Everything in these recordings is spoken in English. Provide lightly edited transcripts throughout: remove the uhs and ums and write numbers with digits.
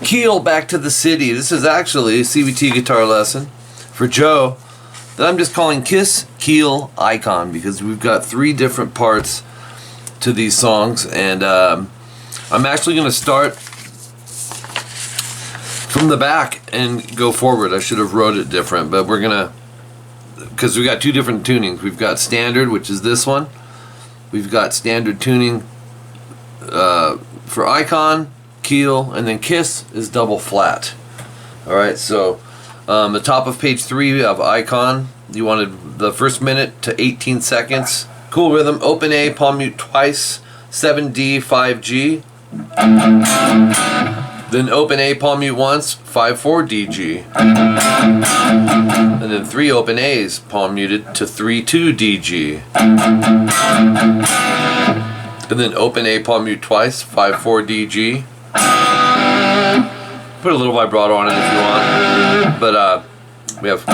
Keel, Back to the City. This is actually a CVT guitar lesson for Joe that I'm just calling Kiss, Keel, Icon, because we've got 3 different parts to these songs, and I'm actually going to start from the back and go forward. I should have wrote it different, but we're going to, because we got 2 different tunings. We've got standard, which is this one. We've got standard tuning for Icon, Keel, and then Kiss is double flat. Alright, so the top of page 3 we have Icon. You wanted the first minute to 18 seconds. Cool rhythm, open A, palm mute twice, 7D, 5G. Then open A, palm mute once, 5/4 DG. And then 3 open A's, palm muted to 3/2 DG. And then open A, palm mute twice, 5/4 DG. Put a little vibrato on it if you want. But we have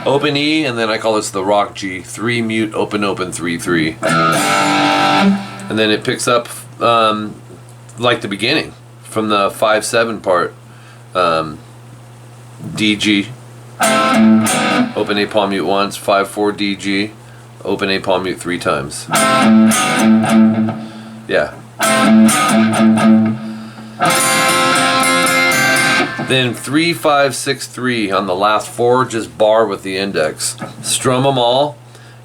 open E, and then I call this the rock G. 3 mute, open, open, 3/3. And then it picks up like the beginning from the 5/7 part. DG, open A, palm mute once, 5/4 DG, open A, palm mute 3 times. Yeah. Then 3, 5, 6, 3 on the last 4, just bar with the index. Strum them all.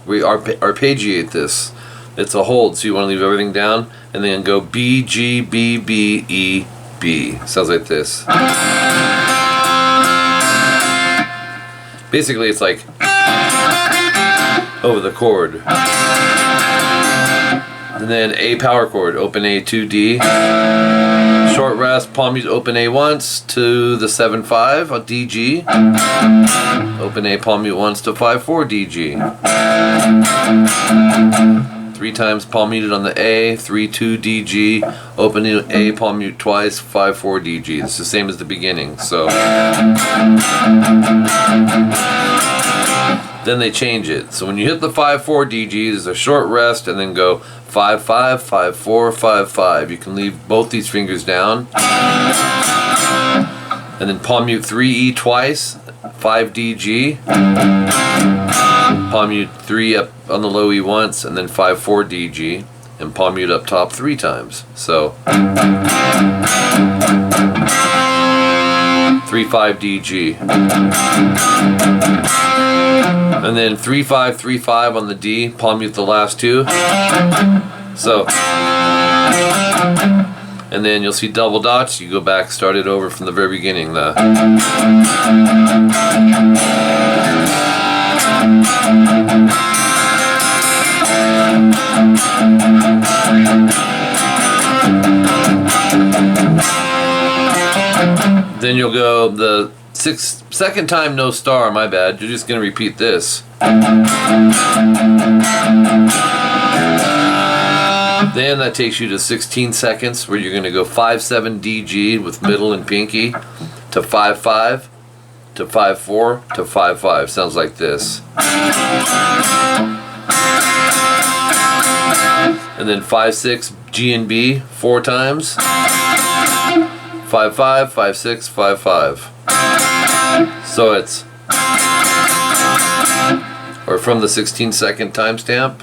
We arpeggiate this. It's a hold, so you want to leave everything down, and then go B, G, B, B, E, B. Sounds like this. Basically, it's like over the chord. And then A power chord, open A, 2D. Short rest, palm mute, open A once to the 7/5 on DG. Open A, palm mute once to 5/4 DG. 3 times palm muted on the A, 3/2 DG. Open A, palm mute twice, 5/4 DG. It's the same as the beginning. So then they change it. So when you hit the 5/4 DG, there's a short rest, and then go 5/5, 5/4, 5/5. You can leave both these fingers down, and then palm mute 3E twice, 5 DG. Palm mute 3 up on the low E once, and then 5/4 DG, and palm mute up top 3 times. So 3/5 DG. And then 3/5, 3/5 on the D, palm mute the last 2. So, and then you'll see double dots. You go back, start it over from the very beginning. Then you'll go the 2nd time, no star, my bad. You're just going to repeat this. Then that takes you to 16 seconds where you're going to go 5/7 DG with middle and pinky to 5/5 to 5/4 to 5/5. Sounds like this. And then 5/6 G and B 4 times. 5/5, 5/6, 5/5. So it's, or from the 16-second timestamp.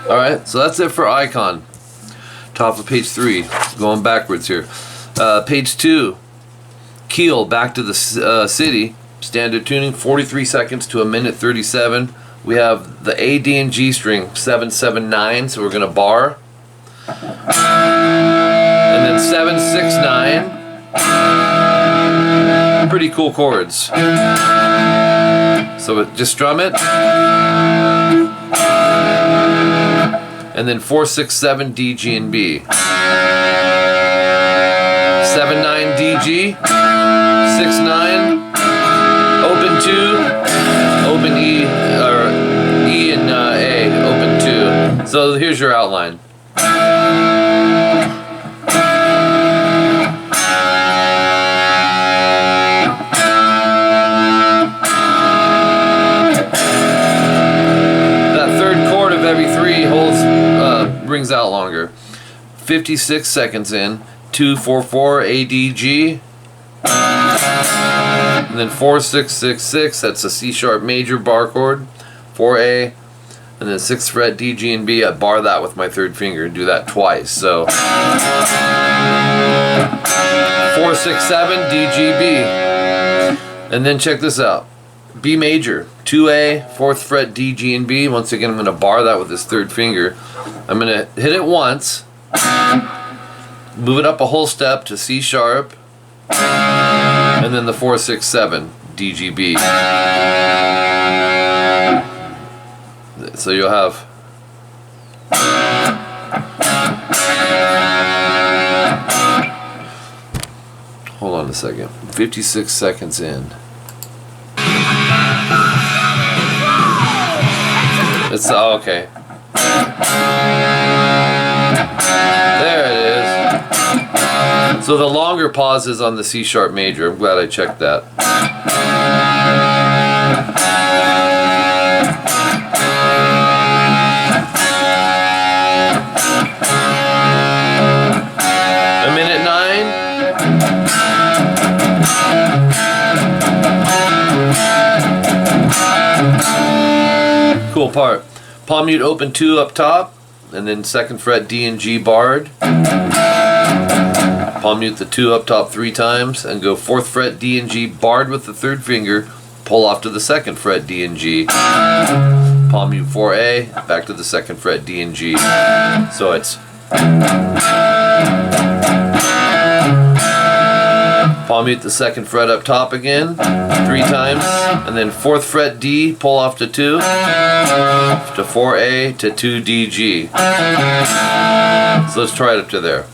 Alright, so that's it for Icon. Top of page 3. Going backwards here. Page 2. Keel, Back to the City. Standard tuning, 43 seconds to 1:37. We have the A, D, and G string, 7/7/9, so we're going to bar. And then 7/6/9. Pretty cool chords. So just strum it. And then 4/6/7 D, G, and B. 7/9 DG. 6/9. Open 2. Open E, or E and A. Open 2. So here's your outline. That third chord of every three holds, brings out longer. 56 seconds in, 2-4-4 A D G, and then 4-6-6-6. That's a C sharp major bar chord, 4A, and then 6th fret D, G, and B. I bar that with my third finger and do that twice. So 4-6-7 D, G, B, and then check this out. B major, 2A, 4th fret D, G, and B. Once again, I'm going to bar that with this third finger. I'm going to hit it once, move it up a whole step to C sharp, and then the 4-6-7 D, G, B. So you'll have hold on a second. 56 seconds in. It's okay. There it is. So the longer pause is on the C sharp major. I'm glad I checked that. A minute 9. Cool part. Palm mute open 2 up top, and then 2nd fret D and G barred. Palm mute the 2 up top 3 times, and go 4th fret D and G barred with the 3rd finger, pull off to the 2nd fret D and G. Palm mute 4A, back to the 2nd fret D and G. So it's palm mute the 2nd fret up top again, 3 times, and then 4th fret D, pull off to 2, to 4A, to 2 D, G. So let's try it up to there.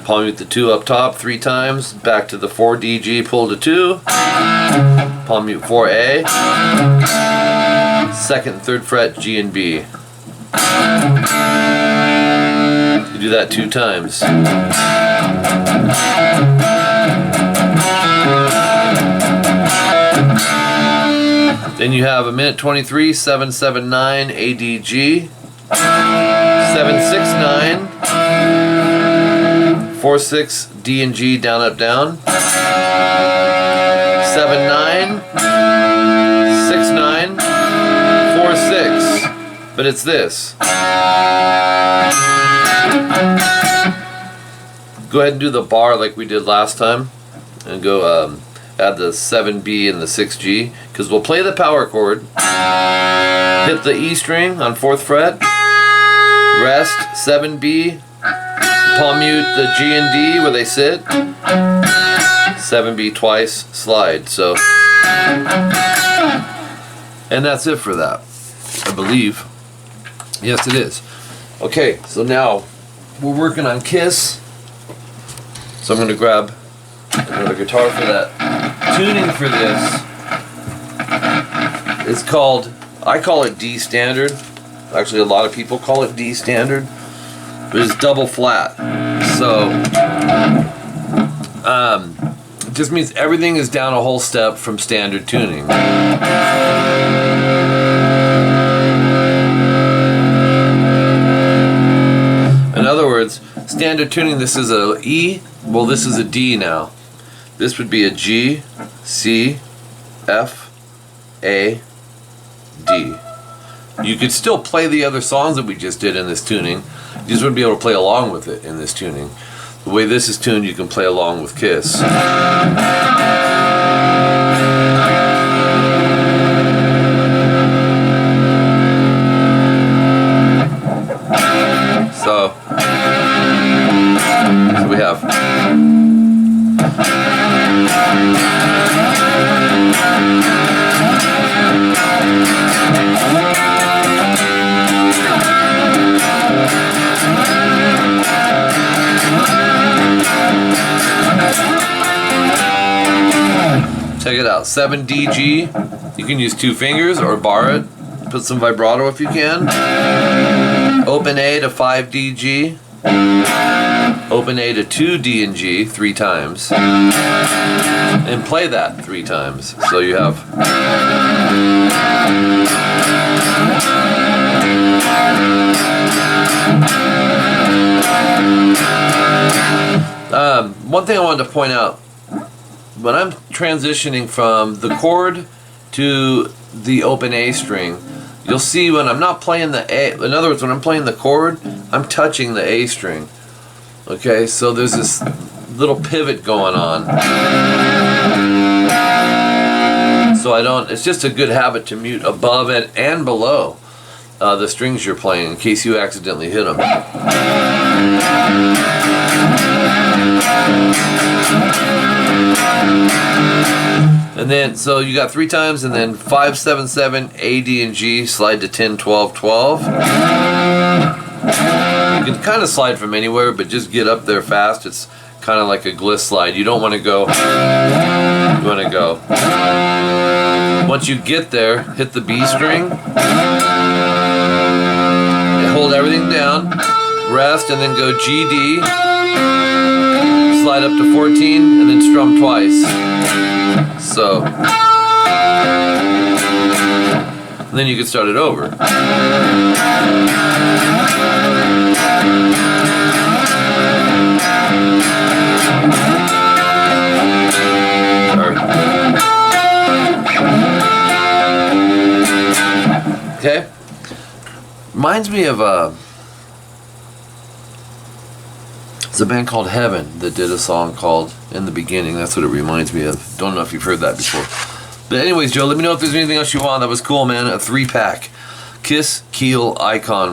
Palm mute the 2 up top 3 times, back to the 4 D, G, pull to 2, palm mute 4A, 2nd and 3rd fret G and B. You do that 2 times. Then you have a minute 23, 7-7-9 A D G, 7-6-9, 4-6 D and G down up down, 7-9, 6-9, 4-6. But it's this. Go ahead and do the bar like we did last time, and go add the 7B and the 6G, because we'll play the power chord, hit the E string on 4th fret, rest, 7B, palm mute the G and D where they sit, 7B twice, slide. So, and that's it for that, I believe. Yes, it is. Okay, so now we're working on Kiss. So I'm going to grab another guitar for that. Tuning for this is called, I call it D standard. Actually, a lot of people call it D standard, but it's double flat. So it just means everything is down a whole step from standard tuning. In other words, standard tuning, this is a E, well this is a D now. This would be a G, C, F, A, D. You could still play the other songs that we just did in this tuning. You just wouldn't be able to play along with it in this tuning. The way this is tuned, you can play along with Kiss. So we have out. 7 D G. You can use 2 fingers or bar it. Put some vibrato if you can. Open A to 5 D G. Open A to 2 D and G 3 times. And play that 3 times. So you have. One thing I wanted to point out, when I'm transitioning from the chord to the open A string, you'll see when I'm not playing the A, in other words, when I'm playing the chord, I'm touching the A string. Okay, so there's this little pivot going on. So I don't, it's just a good habit to mute above it and below the strings you're playing in case you accidentally hit them. And then, so you got 3 times, and then 5, 7, 7, A, D, and G, slide to 10, 12, 12. You can kind of slide from anywhere, but just get up there fast. It's kind of like a gliss slide. You don't want to go, you want to go. Once you get there, hit the B string, and hold everything down, rest, and then go G, D, slide up to 14, and then strum twice. So, and then you can start it over. Okay? Reminds me of it's a band called Heaven that did a song called In the Beginning. That's what it reminds me of. Don't know if you've heard that before. But anyways, Joe, let me know if there's anything else you want. That was cool, man. A 3-pack. Kiss, Keel, Icon.